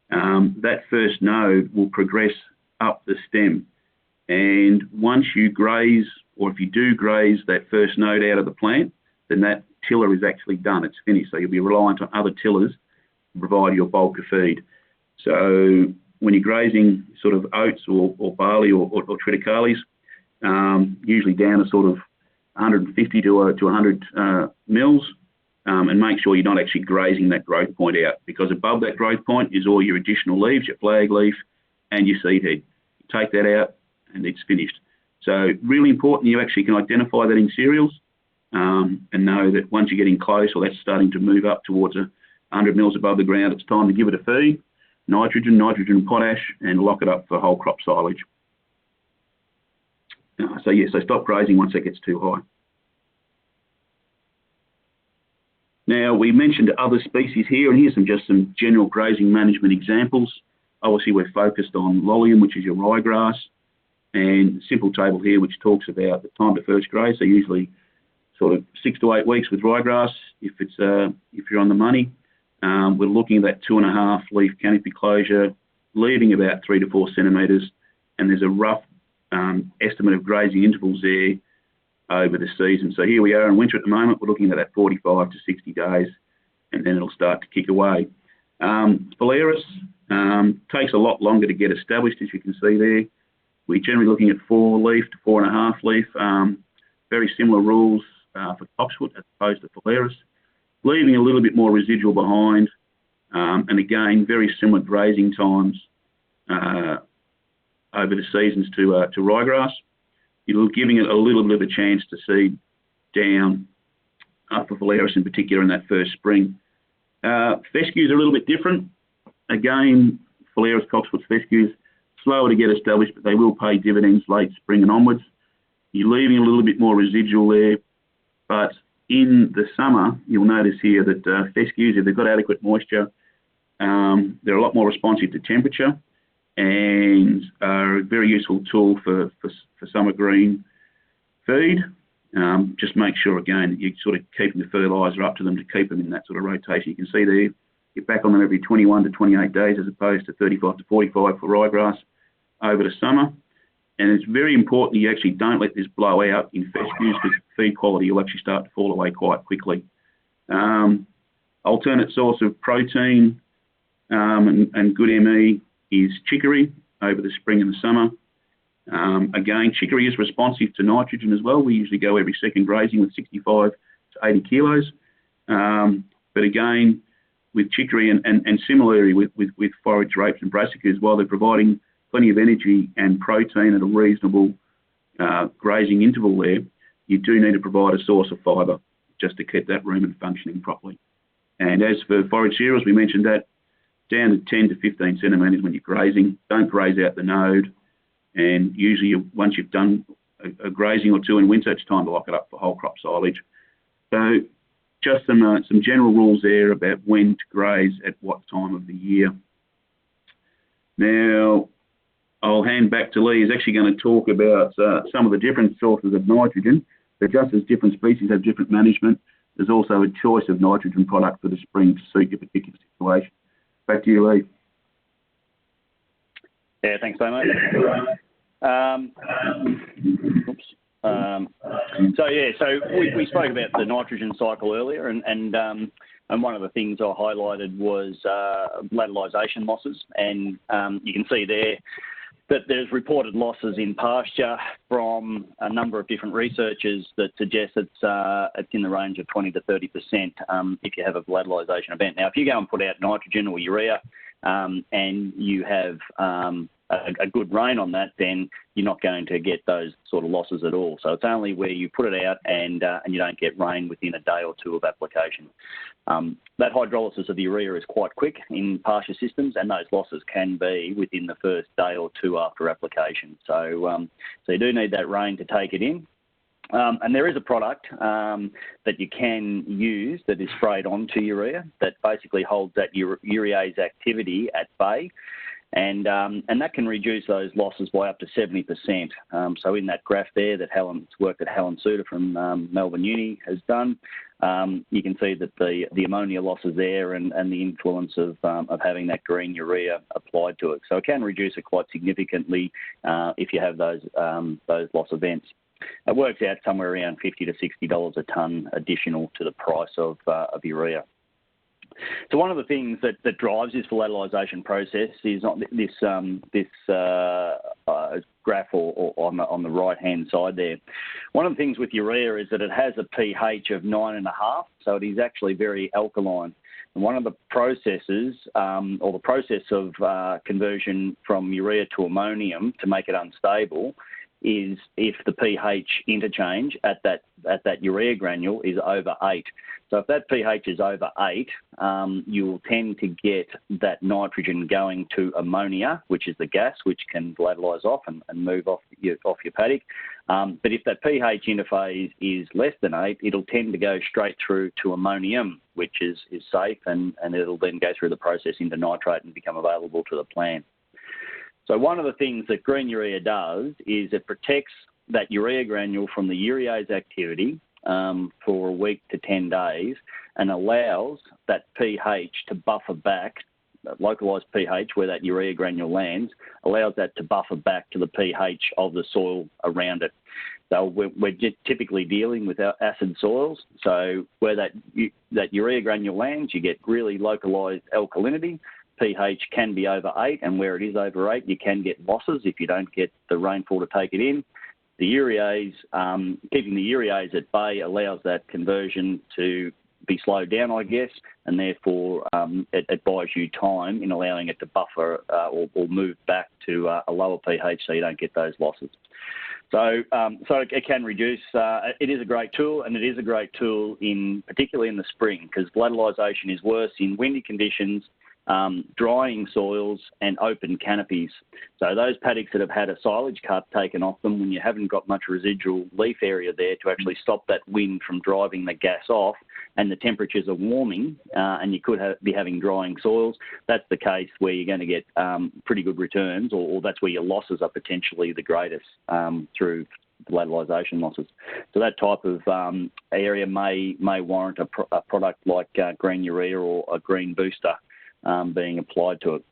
That first node will progress up the stem. And once you graze, or if you do graze that first node out of the plant, then that tiller is actually done, it's finished. So you'll be reliant on other tillers to provide your bulk of feed. So when you're grazing sort of oats or barley or triticales, usually down to sort of 150 to 100 mils, and make sure you're not actually grazing that growth point out, because above that growth point is all your additional leaves, your flag leaf and your seed head. You take that out and it's finished. So really important you actually can identify that in cereals and know that once you're getting close, or that's starting to move up towards 100 mils above the ground, it's time to give it a feed, nitrogen and potash, and lock it up for whole crop silage. So stop grazing once that gets too high. Now, we mentioned other species here, and here's just some general grazing management examples. Obviously, we're focused on Lolium, which is your ryegrass, and simple table here, which talks about the time to first graze. So usually sort of 6 to 8 weeks with ryegrass, if you're on the money. We're looking at that 2.5 leaf canopy closure, leaving about 3 to 4 centimetres, and there's a rough estimate of grazing intervals there over the season. So here we are in winter at the moment, we're looking at that 45 to 60 days, and then it'll start to kick away. Phalaris takes a lot longer to get established, as you can see there. We're generally looking at 4 leaf to 4.5 leaf. Very similar rules for Topsfoot as opposed to Phalaris, leaving a little bit more residual behind. And again, very similar grazing times over the seasons to ryegrass. You're giving it a little bit of a chance to seed down for Phalaris in particular in that first spring. Fescues are a little bit different. Again, Phalaris, Cocksfoot, fescues, slower to get established, but they will pay dividends late spring and onwards. You're leaving a little bit more residual there, but in the summer, you'll notice here that fescues, if they've got adequate moisture, they're a lot more responsive to temperature and are a very useful tool for summer green feed. Just make sure, again, that you're sort of keeping the fertiliser up to them to keep them in that sort of rotation. You can see there, you're back on them every 21 to 28 days as opposed to 35 to 45 for ryegrass over the summer. And it's very important that you actually don't let this blow out in fescues, because feed quality will actually start to fall away quite quickly. Alternate source of protein and good ME is chicory over the spring and the summer. Again, chicory is responsive to nitrogen as well. We usually go every second grazing with 65 to 80 kilos. But again, with chicory and similarly with forage rapes and brassicas, while they're providing plenty of energy and protein at a reasonable grazing interval there, you do need to provide a source of fibre just to keep that rumen functioning properly. And as for forage cereals, we mentioned that down to 10 to 15 centimetres when you're grazing. Don't graze out the node. And usually once you've done a grazing or two in winter, it's time to lock it up for whole crop silage. So just some general rules there about when to graze at what time of the year. Now, I'll hand back to Lee. He's actually going to talk about some of the different sources of nitrogen. But just as different species have different management, there's also a choice of nitrogen product for the spring to suit your particular situation. Back to you, Lee. Yeah, thanks, Damo. So we spoke about the nitrogen cycle earlier, and one of the things I highlighted was lateralisation losses, and you can see there that there's reported losses in pasture from a number of different researchers that suggest it's in the range of 20 to 30% if you have a lateralisation event. Now, if you go and put out nitrogen or urea and you have a good rain on that, then you're not going to get those sort of losses at all. So it's only where you put it out and you don't get rain within a day or two of application. That hydrolysis of the urea is quite quick in pasture systems, and those losses can be within the first day or two after application. So you do need that rain to take it in. And there is a product that you can use that is sprayed onto urea that basically holds that urease activity at bay. And that can reduce those losses by up to 70%. So in that graph there that work that Helen Suter from Melbourne Uni has done, you can see that the ammonia losses there and the influence of having that green urea applied to it. So it can reduce it quite significantly if you have those loss events. It works out somewhere around $50 to $60 a tonne additional to the price of urea. So one of the things that drives this lateralisation process is on this graph or on the right-hand side there. One of the things with urea is that it has a pH of 9.5, so it is actually very alkaline. And one of the processes, or the process of conversion from urea to ammonium to make it unstable, is if the pH interchange at that urea granule is over 8. So if that pH is over 8, you will tend to get that nitrogen going to ammonia, which is the gas, which can volatilise off and move off your paddock. But if that pH interface is less than 8, it'll tend to go straight through to ammonium, which is safe, and it'll then go through the process into nitrate and become available to the plant. So one of the things that green urea does is it protects that urea granule from the urease activity for a week to 10 days and allows that pH to buffer back, that localised pH where that urea granule lands, allows that to buffer back to the pH of the soil around it. So we're typically dealing with acid soils. So where that urea granule lands, you get really localised alkalinity. pH can be over 8, and where it is over 8, you can get losses if you don't get the rainfall to take it in. The urease, keeping the urease at bay allows that conversion to be slowed down, I guess, and therefore it buys you time in allowing it to buffer or move back to a lower pH so you don't get those losses. So it can reduce. It is a great tool, and it is a great tool particularly in the spring, because volatilization is worse in windy conditions, drying soils and open canopies. So those paddocks that have had a silage cut taken off them, when you haven't got much residual leaf area there to actually stop that wind from driving the gas off, and the temperatures are warming, and you could be having drying soils, that's the case where you're going to get pretty good returns, or that's where your losses are potentially the greatest through lateralisation losses. So that type of area may warrant a product like green urea or a green Boosta being applied to it.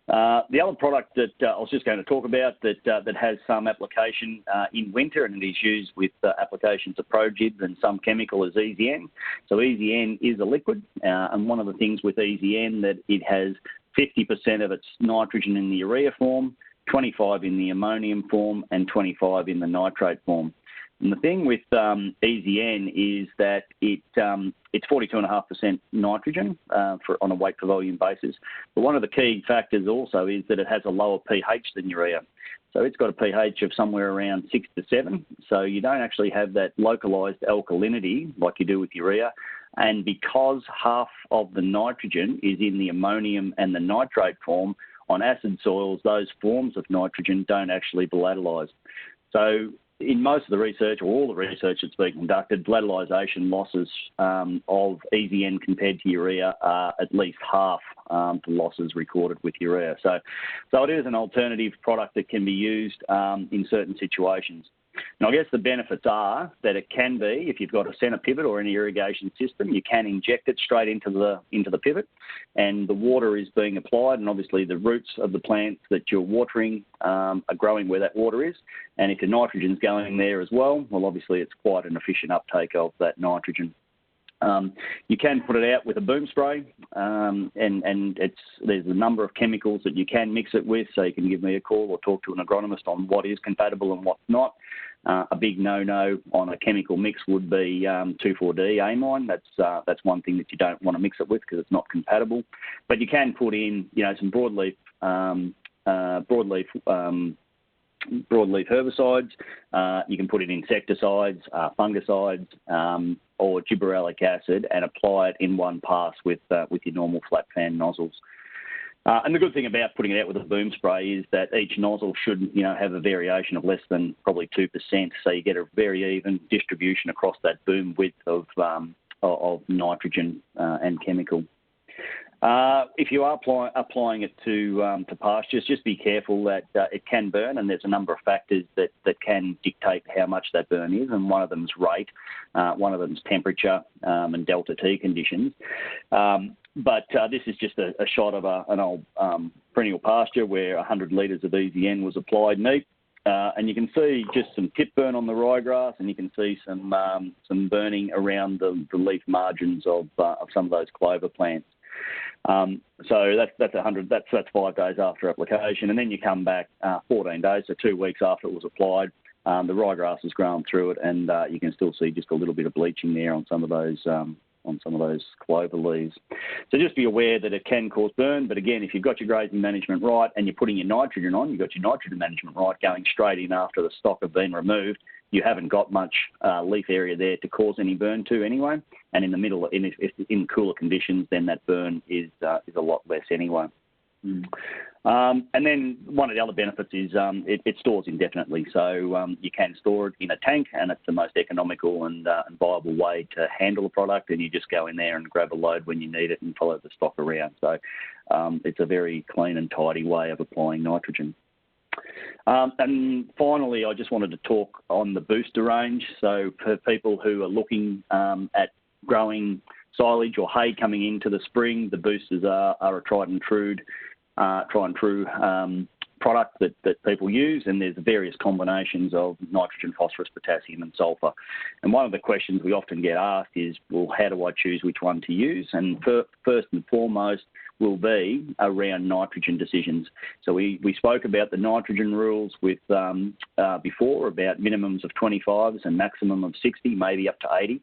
The other product that I was just going to talk about that has some application in winter, and it is used with applications of Progib and some chemical, is EASYN. So EASYN is a liquid, and one of the things with EASYN that it has 50% of its nitrogen in the urea form, 25 in the ammonium form, and 25 in the nitrate form. And the thing with EASYN is that it's 42.5% nitrogen on a weight per volume basis. But one of the key factors also is that it has a lower pH than urea. So it's got a pH of somewhere around 6 to 7. So you don't actually have that localised alkalinity like you do with urea. And because half of the nitrogen is in the ammonium and the nitrate form, on acid soils, those forms of nitrogen don't actually volatilise. So in most of the research, or all the research that's been conducted, volatilization losses of EASYN compared to urea are at least half the losses recorded with urea. So it is an alternative product that can be used in certain situations. Now, I guess the benefits are that it can be, if you've got a centre pivot or an irrigation system, you can inject it straight into the pivot, and the water is being applied, and obviously the roots of the plants that you're watering are growing where that water is, and if your nitrogen's going there as well, obviously it's quite an efficient uptake of that nitrogen. You can put it out with a boom spray, and there's a number of chemicals that you can mix it with, so you can give me a call or talk to an agronomist on what is compatible and what's not. A big no-no on a chemical mix would be 2,4-D amine. That's one thing that you don't want to mix it with because it's not compatible. But you can put in, some broadleaf herbicides. You can put in insecticides, fungicides, or gibberellic acid, and apply it in one pass with your normal flat fan nozzles. And the good thing about putting it out with a boom spray is that each nozzle should, have a variation of less than probably 2%, so you get a very even distribution across that boom width of nitrogen and chemical. If you are applying it to pastures, just be careful that it can burn, and there's a number of factors that can dictate how much that burn is, and one of them is rate, one of them is temperature, and delta T conditions. But this is just a shot of an old perennial pasture where 100 litres of EASYN was applied neat. And you can see just some tip burn on the ryegrass, and you can see some burning around the leaf margins of some of those clover plants. So that's 100. That's 5 days after application, and then you come back 14 days, so 2 weeks after it was applied. The ryegrass has grown through it, and you can still see just a little bit of bleaching there on some of those clover leaves. So just be aware that it can cause burn, but again, if you've got your grazing management right and you're putting your nitrogen on, you've got your nitrogen management right, going straight in after the stock have been removed, you haven't got much leaf area there to cause any burn to anyway. And in the middle, in cooler conditions, then that burn is a lot less anyway. And then one of the other benefits is it stores indefinitely. So you can store it in a tank, and it's the most economical and viable way to handle a product, and you just go in there and grab a load when you need it and follow the stock around. So it's a very clean and tidy way of applying nitrogen. And finally, I just wanted to talk on the Boosta range. So for people who are looking at growing silage or hay coming into the spring, the Boostas are a tried and true product that people use, and there's various combinations of nitrogen, phosphorus, potassium and sulphur. And one of the questions we often get asked is, well, how do I choose which one to use? And first and foremost will be around nitrogen decisions. So we spoke about the nitrogen rules with before, about minimums of 25s and maximum of 60, maybe up to 80.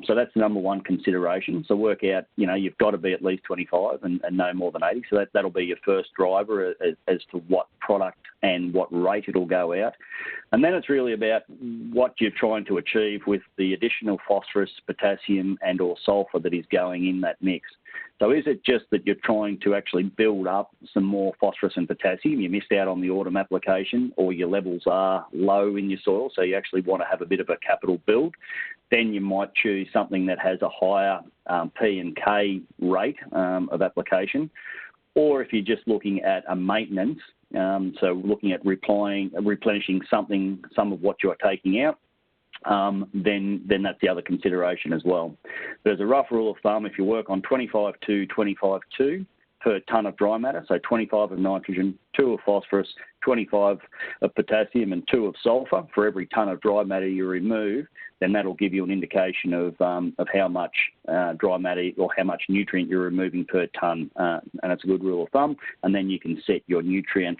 So that's the number one consideration. So work out, you've got to be at least 25 and no more than 80. So that'll be your first driver as to what product and what rate it'll go out. And then it's really about what you're trying to achieve with the additional phosphorus, potassium and or sulphur that is going in that mix. So is it just that you're trying to actually build up some more phosphorus and potassium, you missed out on the autumn application, or your levels are low in your soil, so you actually want to have a bit of a capital build? Then you might choose something that has a higher P and K rate of application. Or if you're just looking at a maintenance, so looking at replenishing some of what you're taking out, then that's the other consideration as well. There's a rough rule of thumb: if you work on 25-2, 25-2 per tonne of dry matter, so 25 of nitrogen, 2 of phosphorus, 25 of potassium and 2 of sulphur for every tonne of dry matter you remove, then that'll give you an indication of how much dry matter or how much nutrient you're removing per tonne, and it's a good rule of thumb. And then you can set your nutrient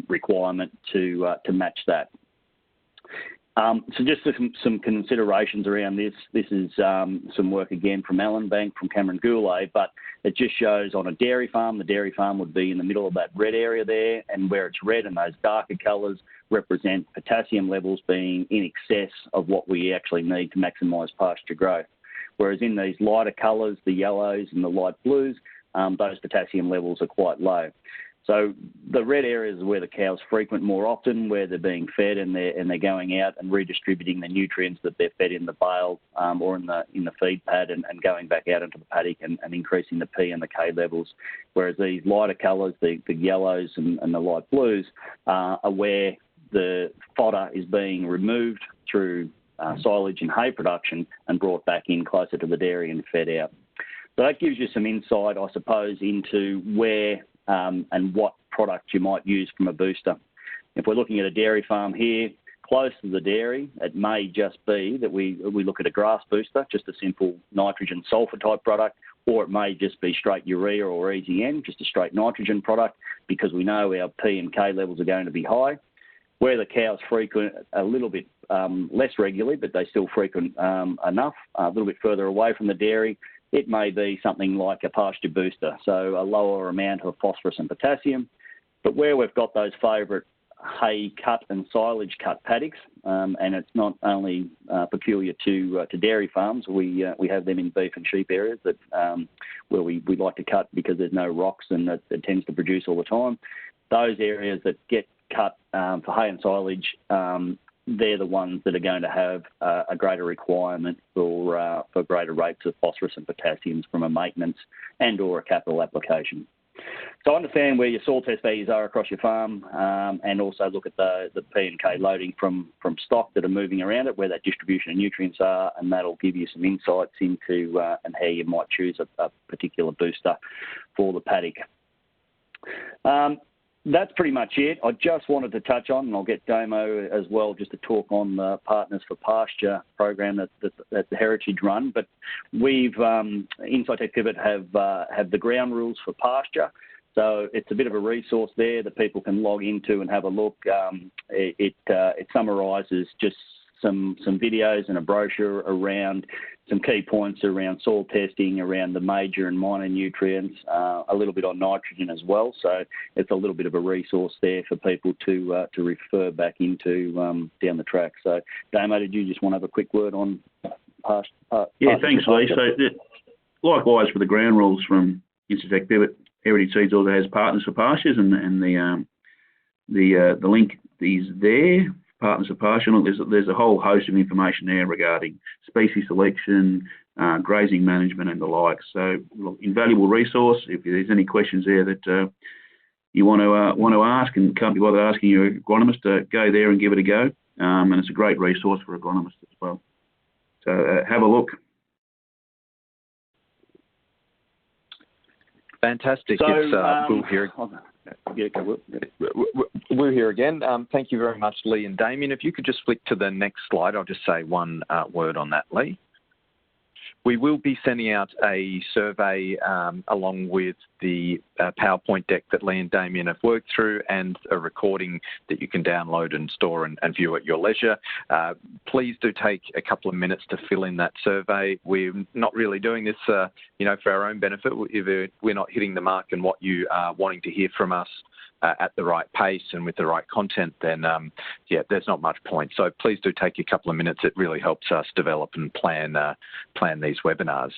requirement to match that. So just some considerations around this. This is some work again from Alan Bank, from Cameron Goulet, but it just shows on a dairy farm. The dairy farm would be in the middle of that red area there, and where it's red and those darker colours represent potassium levels being in excess of what we actually need to maximise pasture growth. Whereas in these lighter colours, the yellows and the light blues, those potassium levels are quite low. So the red areas are where the cows frequent more often, where they're being fed and they're going out and redistributing the nutrients that they're fed in the bale or in the feed pad and going back out into the paddock and increasing the P and the K levels. Whereas these lighter colours, the yellows and the light blues, are where the fodder is being removed through silage and hay production and brought back in closer to the dairy and fed out. So that gives you some insight, I suppose, into where and what product you might use from a booster. If we're looking at a dairy farm here, close to the dairy, it may just be that we look at a grass booster, just a simple nitrogen sulphur type product, or it may just be straight urea or EASYN, just a straight nitrogen product, because we know our P and K levels are going to be high. Where the cows frequent a little bit less regularly, but they still frequent enough, a little bit further away from the dairy, it may be something like a pasture booster, so a lower amount of phosphorus and potassium. But where we've got those favourite hay cut and silage cut paddocks, and it's not only peculiar to dairy farms, we have them in beef and sheep areas that where we like to cut because there's no rocks and it tends to produce all the time. Those areas that get cut for hay and silage, they're the ones that are going to have a greater requirement for greater rates of phosphorus and potassiums from a maintenance and or a capital application. So understand where your soil test values are across your farm, and also look at the P and K loading from stock that are moving around it, where that distribution of nutrients are, and that'll give you some insights into and how you might choose a particular booster for the paddock. That's pretty much it. I just wanted to touch on, and I'll get Damo as well, just to talk on the Partners for Pasture program that the Heritage run. But we've Incitec Pivot have the ground rules for pasture, so it's a bit of a resource there that people can log into and have a look. It summarises just some videos and a brochure around some key points around soil testing, around the major and minor nutrients, a little bit on nitrogen as well. So it's a little bit of a resource there for people to refer back into down the track. So, Damo, did you just want to have a quick word on past? Yeah, thanks, Lee. So likewise for the ground rules from Incitec Pivot, Heritage Seeds also has Partners for Pastures, and the link is there. Partners of Pasture. There's a whole host of information there regarding species selection, grazing management and the like. So invaluable resource. If there's any questions there that you want to ask and can't be bothered asking your agronomist, go there and give it a go. And it's a great resource for agronomists as well. So have a look. Fantastic. So, it's Will here. We're here again. Thank you very much, Lee and Damien. If you could just flick to the next slide, I'll just say one word on that, Lee. We will be sending out a survey along with the PowerPoint deck that Lee and Damien have worked through, and a recording that you can download and store and view at your leisure. Please do take a couple of minutes to fill in that survey. We're not really doing this, for our own benefit. If we're not hitting the mark and what you are wanting to hear from us at the right pace and with the right content, then there's not much point. So please do take a couple of minutes. It really helps us develop and plan these webinars.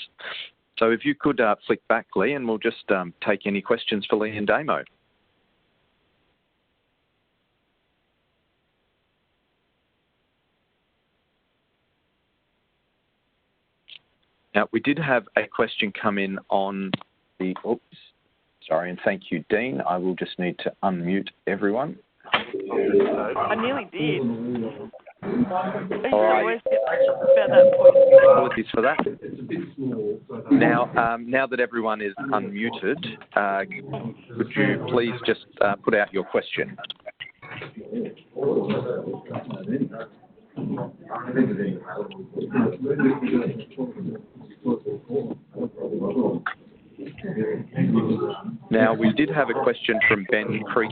So if you could flick back, Lee, and we'll just take any questions for Lee and Damo. Now, we did have a question come in on the, sorry, and thank you, Dean. I will just need to unmute everyone. I nearly did. All right. Apologies for that. Now that everyone is unmuted, would you please just put out your question? Now, we did have a question from Ben Creek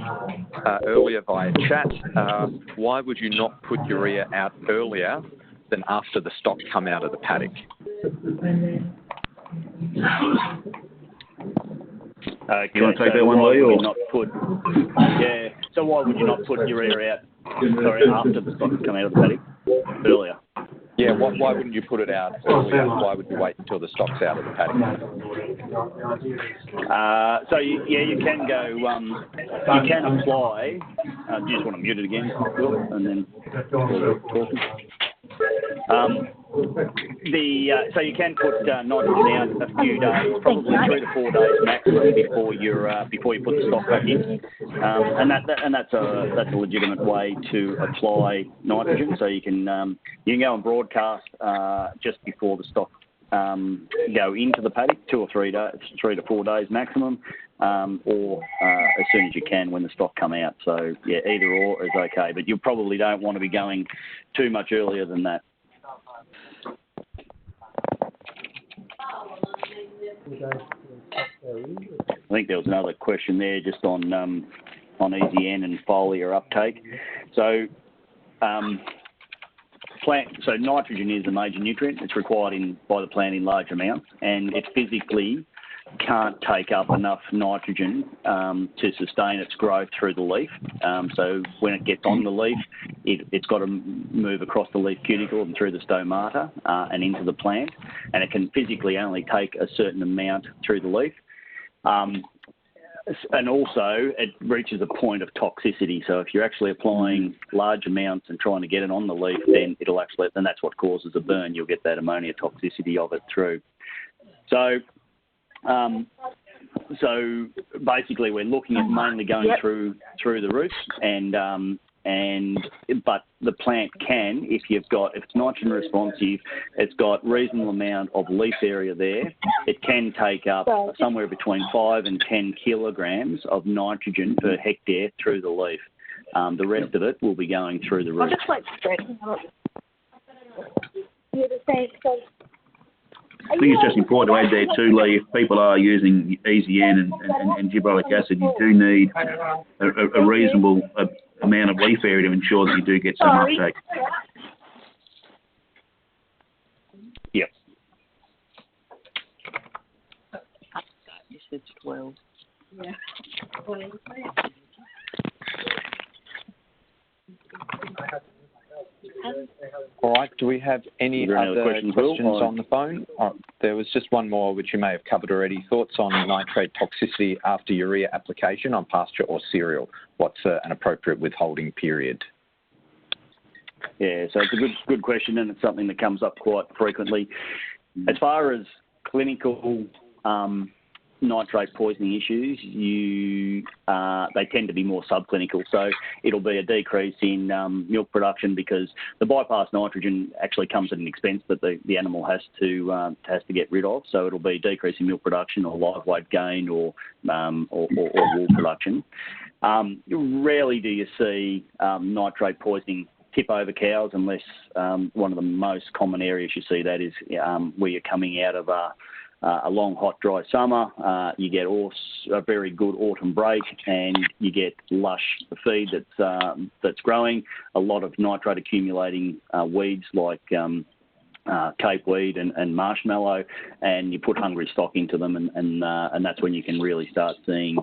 earlier via chat. Why would you not put urea out earlier than after the stock come out of the paddock? Okay, you want to take that one, Lee? Or? So why would you not put urea out after the stock come out of the paddock earlier? Yeah, why wouldn't you put it out earlier? Why would you wait until the stock's out of the paddock? So you can go. You can apply. Do you just want to mute it again, Will, and then talking? So you can put nitrogen out a few days, probably 3 to 4 days maximum before you put the stock back in, and that's a legitimate way to apply nitrogen. So you can go and broadcast just before the stock go into the paddock, 2 or 3 days, 3 to 4 days maximum, or as soon as you can when the stock come out. So yeah, either or is okay, but you probably don't want to be going too much earlier than that. I think there was another question there just on EASYN and foliar uptake. So nitrogen is a major nutrient. It's required by the plant in large amounts, and it physically can't take up enough nitrogen to sustain its growth through the leaf. So when it gets on the leaf, it's got to move across the leaf cuticle and through the stomata and into the plant, and it can physically only take a certain amount through the leaf. And also, it reaches a point of toxicity. So if you're actually applying large amounts and trying to get it on the leaf, then that's what causes a burn. You'll get that ammonia toxicity of it through. So basically, we're looking at mainly going through the roots, but the plant can, if it's nitrogen responsive, it's got reasonable amount of leaf area there. It can take up somewhere between 5 and 10 kilograms of nitrogen per hectare through the leaf. The rest of it will be going through the roots. I think it's just important to add there too, Lee, if people are using EASYN and gibberellic acid, you do need a reasonable amount of leaf area to ensure that you do get some uptake. Yep. You said 12. Yeah. All right, do we have any other questions on the phone? There was just one more which you may have covered already. Thoughts on nitrate toxicity after urea application on pasture or cereal? What's an appropriate withholding period? Yeah, so it's a good question, and it's something that comes up quite frequently. As far as clinical nitrate poisoning issues, they tend to be more subclinical. So it'll be a decrease in milk production because the bypass nitrogen actually comes at an expense that the animal has to get rid of. So it'll be decrease in milk production or live weight gain or wool production. Rarely do you see nitrate poisoning tip over cows unless one of the most common areas you see that is where you're coming out of a long, hot, dry summer. You get a very good autumn break, and you get lush feed that's growing. A lot of nitrate accumulating weeds like cape weed and marshmallow, and you put hungry stock into them, and that's when you can really start seeing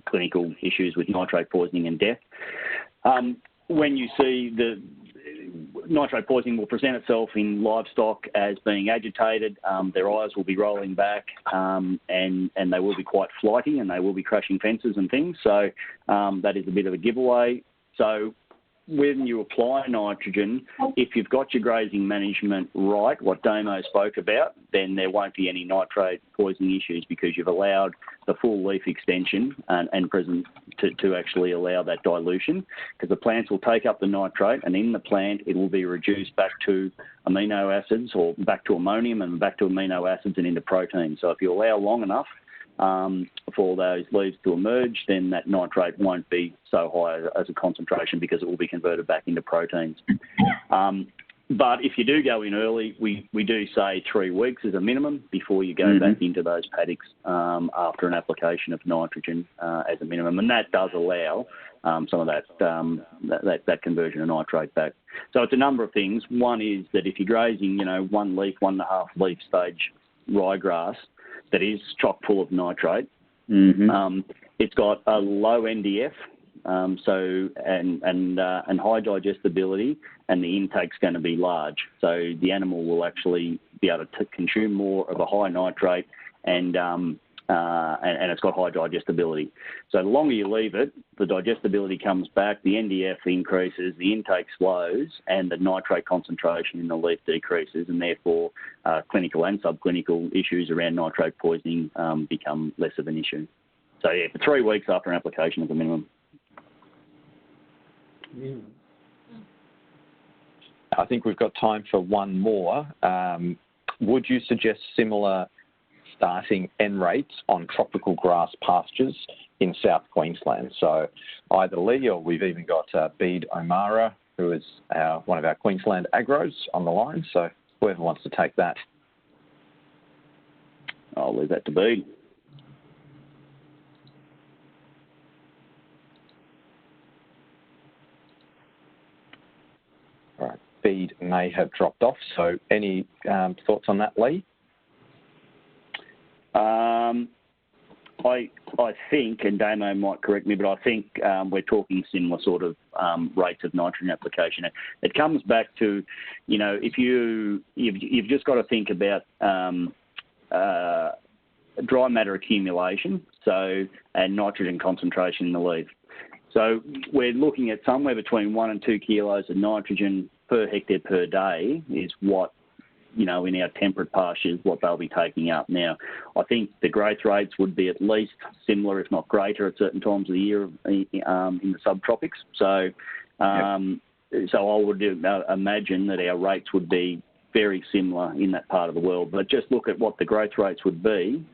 clinical issues with nitrate poisoning and death. When you see the nitrate poisoning will present itself in livestock as being agitated. Their eyes will be rolling back, and they will be quite flighty, and they will be crashing fences and things. So that is a bit of a giveaway. So when you apply nitrogen, if you've got your grazing management right, what Damo spoke about, then there won't be any nitrate poisoning issues because you've allowed the full leaf extension and present to actually allow that dilution, because the plants will take up the nitrate, and in the plant it will be reduced back to amino acids or back to ammonium and back to amino acids and into protein. So if you allow long enough for those leaves to emerge, then that nitrate won't be so high as a concentration because it will be converted back into proteins. But if you do go in early, we do say 3 weeks is a minimum before you go back into those paddocks after an application of nitrogen as a minimum, and that does allow some of that conversion of nitrate back. So it's a number of things. One is that if you're grazing, 1 leaf, 1.5 leaf stage ryegrass that is chock full of nitrate, it's got a low NDF and high digestibility, and the intake's going to be large. So the animal will actually be able to consume more of a high nitrate, and it's got high digestibility. So the longer you leave it, the digestibility comes back, the NDF increases, the intake slows, and the nitrate concentration in the leaf decreases, and therefore clinical and subclinical issues around nitrate poisoning become less of an issue. So yeah, for 3 weeks after an application as a minimum. I think we've got time for one more. Would you suggest similar starting N rates on tropical grass pastures in South Queensland? So either Lee, or we've even got Bede O'Mara, who is one of our Queensland agros, on the line. So whoever wants to take that. I'll leave that to Bede. All right, Bede may have dropped off. So any thoughts on that, Lee? I think, and Damo might correct me, but I think we're talking similar sort of rates of nitrogen application. It comes back to, you know, if you've just got to think about dry matter accumulation, and nitrogen concentration in the leaf. So we're looking at somewhere between 1 and 2 kilos of nitrogen per hectare per day is what, you know, in our temperate pastures, what they'll be taking up. Now, I think the growth rates would be at least similar, if not greater, at certain times of the year in the subtropics. So, so I would imagine that our rates would be very similar in that part of the world. But just look at what the growth rates would be,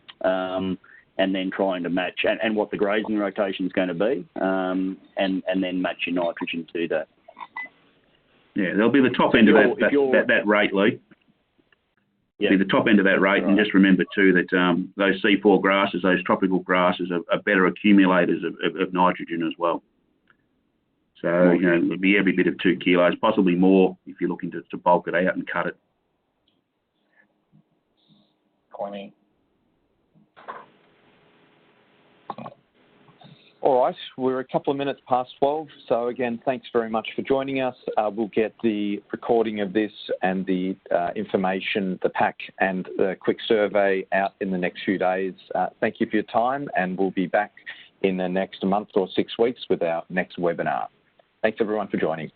and then trying to match, and what the grazing rotation is going to be, and then match your nitrogen to that. Yeah, there'll be the top end of that rate, Lee. Yeah. Be the top end of that rate, right. And just remember too that those C4 grasses, those tropical grasses, are better accumulators of nitrogen as well. So you know, it'll be every bit of 2 kilos, possibly more if you're looking to bulk it out and cut it. 20. All right, we're a couple of minutes past 12. So again, thanks very much for joining us. We'll get the recording of this and the information, the pack and the quick survey out in the next few days. Thank you for your time, and we'll be back in the next month or 6 weeks with our next webinar. Thanks everyone for joining.